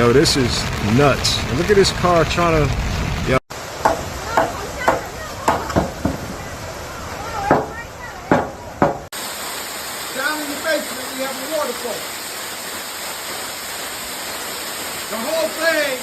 Yo, this is nuts. Look at this car trying to... Yo. Down in the basement, we have a waterfall. The whole thing.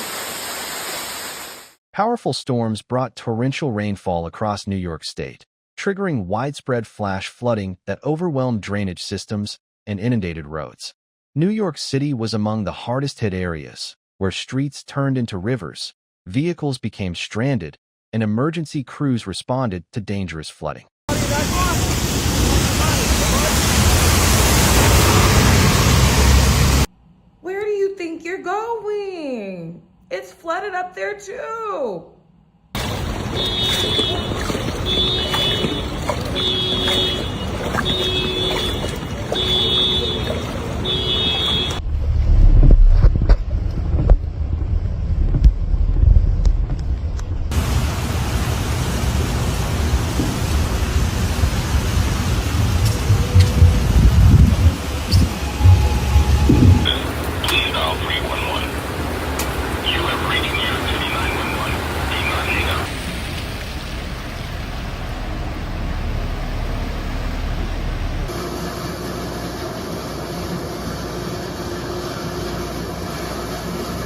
Powerful storms brought torrential rainfall across New York State, triggering widespread flash flooding that overwhelmed drainage systems and inundated roads. New York City was among the hardest-hit areas, where streets turned into rivers, vehicles became stranded, and emergency crews responded to dangerous flooding. Where do you think you're going? It's flooded up there too.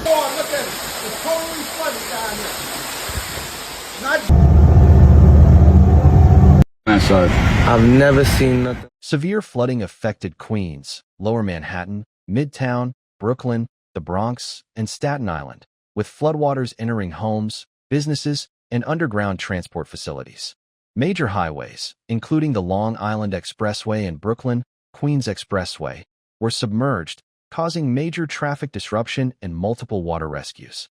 Oh, look at it. It's totally flooded down here. I've never seen nothing. Severe flooding affected Queens, Lower Manhattan, Midtown, Brooklyn, the Bronx, and Staten Island, with floodwaters entering homes, businesses, and underground transport facilities. Major highways, including the Long Island Expressway and Brooklyn, Queens Expressway, were submerged, causing major traffic disruption and multiple water rescues.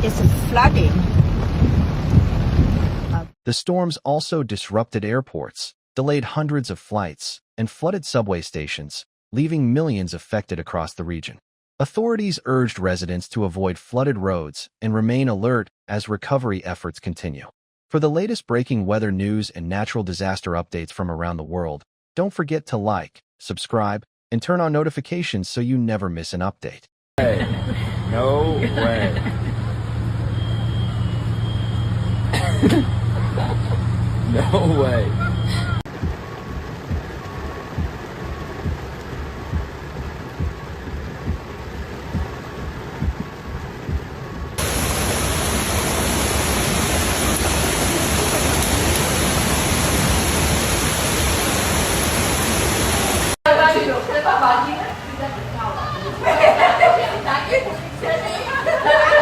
It's flooding. The storms also disrupted airports, delayed hundreds of flights, and flooded subway stations, leaving millions affected across the region. Authorities urged residents to avoid flooded roads and remain alert as recovery efforts continue. For the latest breaking weather news and natural disaster updates from around the world, don't forget to like, subscribe, and turn on notifications so you never miss an update. Hey, no way. No way.